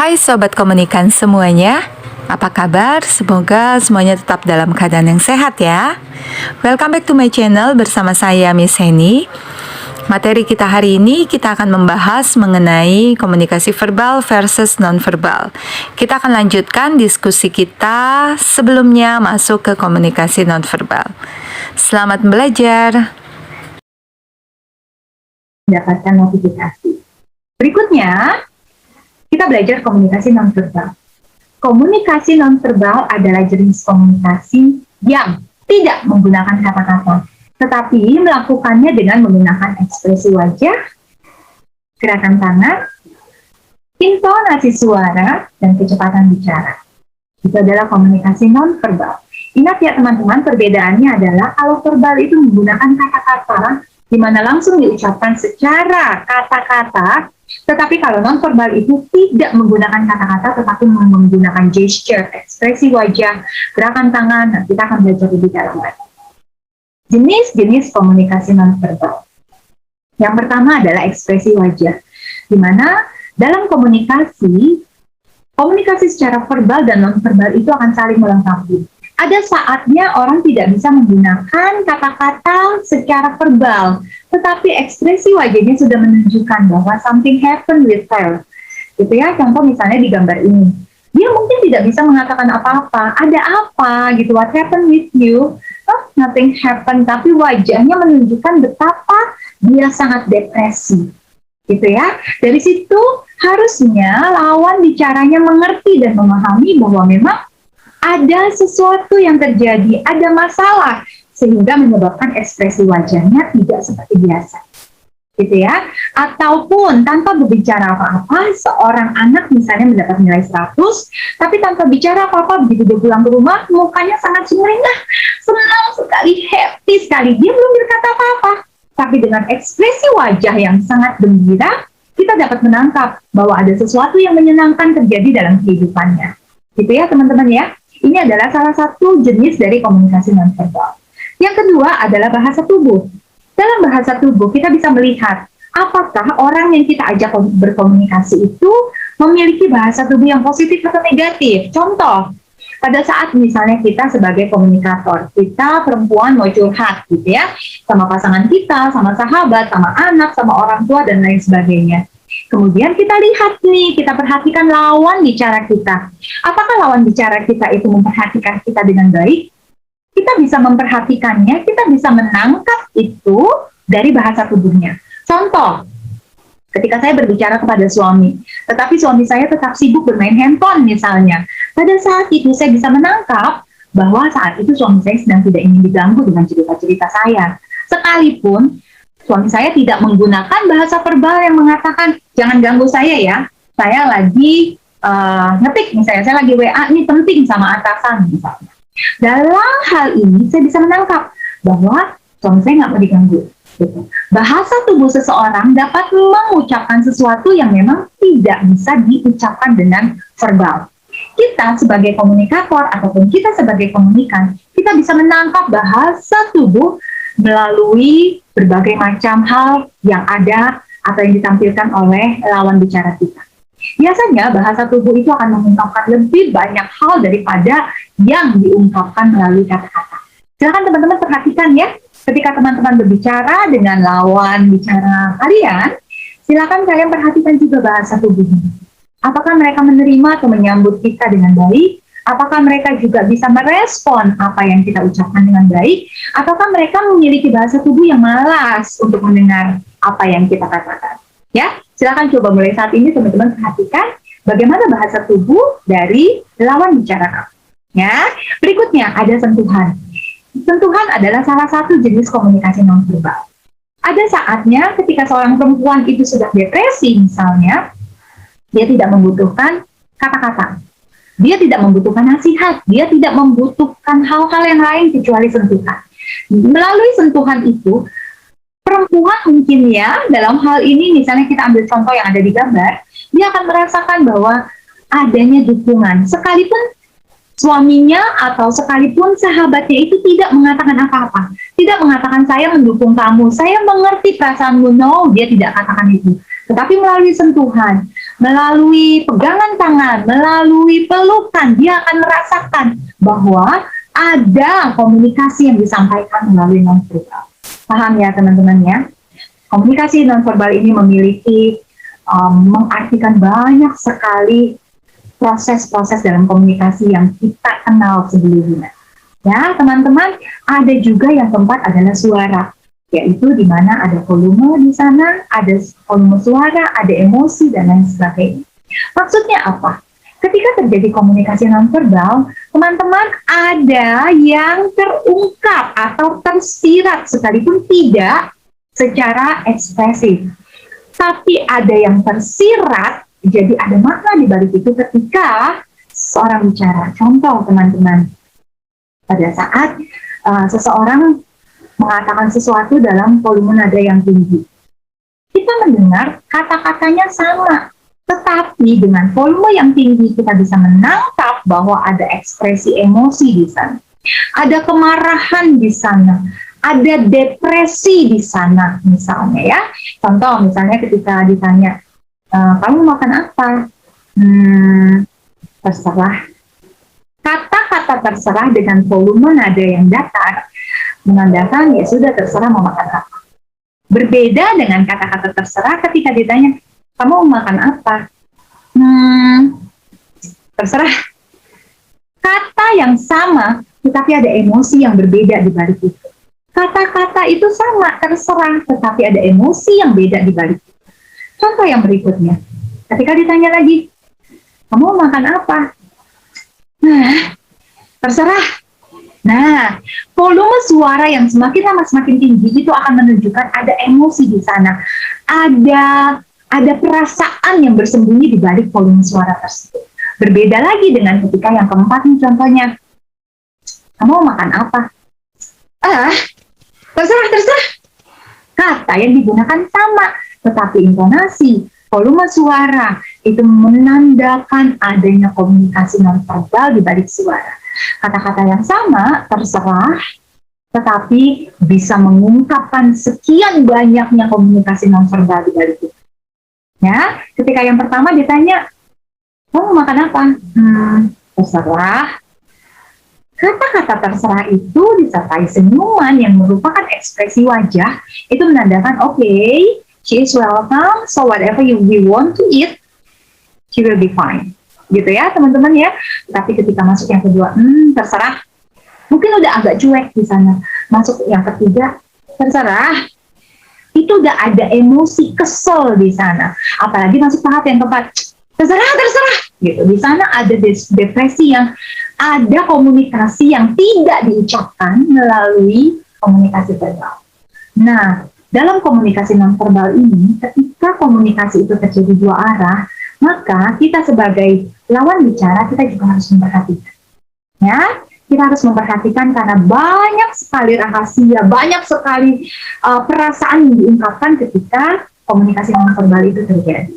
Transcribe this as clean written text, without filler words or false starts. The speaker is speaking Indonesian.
Hai Sobat Komunikan semuanya, apa kabar? Semoga semuanya tetap dalam keadaan yang sehat ya. Welcome back to my channel bersama saya Miss Heni. Materi kita hari ini kita akan membahas mengenai komunikasi verbal versus nonverbal. Kita akan lanjutkan diskusi kita sebelumnya masuk ke komunikasi nonverbal. Selamat belajar. Mendapatkan notifikasi. Berikutnya, kita belajar komunikasi nonverbal. Komunikasi nonverbal adalah jenis komunikasi yang tidak menggunakan kata-kata, tetapi melakukannya dengan menggunakan ekspresi wajah, gerakan tangan, intonasi suara, dan kecepatan bicara. Itu adalah komunikasi nonverbal. Ingat ya teman-teman, perbedaannya adalah kalau verbal itu menggunakan kata-kata, di mana langsung diucapkan secara kata-kata, tetapi kalau nonverbal itu tidak menggunakan kata-kata, tetapi menggunakan gesture, ekspresi wajah, gerakan tangan. Nah, kita akan belajar lebih dalam lagi. Jenis-jenis komunikasi nonverbal. Yang pertama adalah ekspresi wajah, di mana dalam komunikasi secara verbal dan nonverbal itu akan saling melengkapi. Ada saatnya orang tidak bisa menggunakan kata-kata secara verbal, tetapi ekspresi wajahnya sudah menunjukkan bahwa something happened with her. Gitu ya, contoh misalnya di gambar ini. Dia mungkin tidak bisa mengatakan apa-apa, ada apa gitu, what happened with you? Oh, nothing happened, tapi wajahnya menunjukkan betapa dia sangat depresi. Gitu ya, dari situ harusnya lawan bicaranya mengerti dan memahami bahwa memang ada sesuatu yang terjadi, ada masalah, sehingga menyebabkan ekspresi wajahnya tidak seperti biasa. Gitu ya. Ataupun tanpa berbicara apa-apa, seorang anak misalnya mendapat nilai 100, tapi tanpa bicara apa-apa, begitu dia pulang ke rumah, mukanya sangat sumringah, senang sekali, happy sekali. Dia belum berkata apa-apa, tapi dengan ekspresi wajah yang sangat gembira, kita dapat menangkap bahwa ada sesuatu yang menyenangkan terjadi dalam kehidupannya. Gitu ya teman-teman ya. Ini adalah salah satu jenis dari komunikasi nonverbal. Yang kedua adalah bahasa tubuh. Dalam bahasa tubuh, kita bisa melihat apakah orang yang kita ajak berkomunikasi itu memiliki bahasa tubuh yang positif atau negatif. Contoh, pada saat misalnya kita sebagai komunikator, kita perempuan mau curhat gitu ya, sama pasangan kita, sama sahabat, sama anak, sama orang tua, dan lain sebagainya. Kemudian kita lihat nih, kita perhatikan lawan bicara kita. Apakah lawan bicara kita itu memperhatikan kita dengan baik? Kita bisa memperhatikannya, kita bisa menangkap itu dari bahasa tubuhnya. Contoh, ketika saya berbicara kepada suami, tetapi suami saya tetap sibuk bermain handphone misalnya. Pada saat itu saya bisa menangkap bahwa saat itu suami saya sedang tidak ingin diganggu dengan cerita-cerita saya. Sekalipun suami saya tidak menggunakan bahasa verbal yang mengatakan, jangan ganggu saya ya, saya lagi ngetik misalnya, saya lagi WA, ini penting sama atasan misalnya. Dalam hal ini, saya bisa menangkap bahwa suami saya nggak mau diganggu. Gitu. Bahasa tubuh seseorang dapat mengucapkan sesuatu yang memang tidak bisa diucapkan dengan verbal. Kita sebagai komunikator ataupun kita sebagai komunikan, kita bisa menangkap bahasa tubuh melalui berbagai macam hal yang ada atau yang ditampilkan oleh lawan bicara kita. Biasanya bahasa tubuh itu akan mengungkapkan lebih banyak hal daripada yang diungkapkan melalui kata-kata. Silakan teman-teman perhatikan ya, ketika teman-teman berbicara dengan lawan bicara kalian, silakan kalian perhatikan juga bahasa tubuhnya. Apakah mereka menerima atau menyambut kita dengan baik? Apakah mereka juga bisa merespon apa yang kita ucapkan dengan baik? Ataukah mereka memiliki bahasa tubuh yang malas untuk mendengar apa yang kita katakan? Ya, silakan coba mulai saat ini teman-teman perhatikan bagaimana bahasa tubuh dari lawan bicara kamu. Ya, berikutnya ada sentuhan. Sentuhan adalah salah satu jenis komunikasi nonverbal. Ada saatnya ketika seorang perempuan itu sudah depresi misalnya, dia tidak membutuhkan kata-kata. Dia tidak membutuhkan nasihat, dia tidak membutuhkan hal-hal yang lain kecuali sentuhan. Melalui sentuhan itu, perempuan mungkin ya, dalam hal ini misalnya kita ambil contoh yang ada di gambar, dia akan merasakan bahwa adanya dukungan. Sekalipun suaminya atau sekalipun sahabatnya itu tidak mengatakan apa-apa, tidak mengatakan saya mendukung kamu, saya mengerti perasaanmu, no, dia tidak katakan itu. Tetapi melalui sentuhan, melalui pegangan tangan, melalui pelukan, dia akan merasakan bahwa ada komunikasi yang disampaikan melalui nonverbal. Paham ya teman-teman ya? Komunikasi nonverbal ini memiliki mengartikan banyak sekali proses-proses dalam komunikasi yang kita kenal sebelumnya. Ya, teman-teman, ada juga yang keempat adalah suara, yaitu di mana ada volume di sana, ada volume suara, ada emosi, dan lain sebagainya. Maksudnya apa? Ketika terjadi komunikasi nonverbal, teman-teman, ada yang terungkap atau tersirat sekalipun tidak secara ekspresif. Tapi ada yang tersirat, jadi ada makna di balik itu ketika seorang bicara. Contoh, teman-teman, pada saat seseorang mengatakan sesuatu dalam volume nada yang tinggi, kita mendengar kata-katanya sama, tetapi dengan volume yang tinggi kita bisa menangkap bahwa ada ekspresi emosi di sana, ada kemarahan di sana, ada depresi di sana, misalnya ya. Contoh, misalnya ketika ditanya, kamu makan apa? Terserah. Kata-kata terserah dengan volume nada yang datar menandakan ya sudah terserah mau makan apa. Berbeda dengan kata-kata terserah ketika ditanya, kamu mau makan apa? Terserah. Kata yang sama, tetapi ada emosi yang berbeda di balik itu. Kata-kata itu sama, terserah, tetapi ada emosi yang beda di balik itu. Contoh yang berikutnya, ketika ditanya lagi, kamu mau makan apa? Terserah. Nah, volume suara yang semakin lama semakin tinggi itu akan menunjukkan ada emosi di sana. Ada perasaan yang bersembunyi di balik volume suara tersebut. Berbeda lagi dengan ketika yang keempat nih contohnya. Kamu mau makan apa? Terserah. Kata yang digunakan sama, tetapi intonasi, volume suara itu menandakan adanya komunikasi nonverbal di balik suara. Kata-kata yang sama, terserah, tetapi bisa mengungkapkan sekian banyaknya komunikasi nonverbal di balik itu. Ya, ketika yang pertama ditanya, kamu makan apa? Terserah. Kata-kata terserah itu disertai senyuman yang merupakan ekspresi wajah, itu menandakan okay, she is welcome, so whatever you want to eat, she will be fine. Gitu ya teman-teman ya. Tapi ketika masuk yang kedua, terserah, mungkin udah agak cuek di sana. Masuk yang ketiga, terserah, itu udah ada emosi kesel di sana. Apalagi masuk tahap yang keempat, terserah, gitu. Di sana ada depresi, yang ada komunikasi yang tidak diucapkan melalui komunikasi verbal. Nah, dalam komunikasi nonverbal ini, ketika komunikasi itu terjadi dua arah, maka kita sebagai lawan bicara, kita juga harus memperhatikan. Ya, kita harus memperhatikan karena banyak sekali rahasia, banyak sekali perasaan yang diungkapkan ketika komunikasi nonverbal itu terjadi.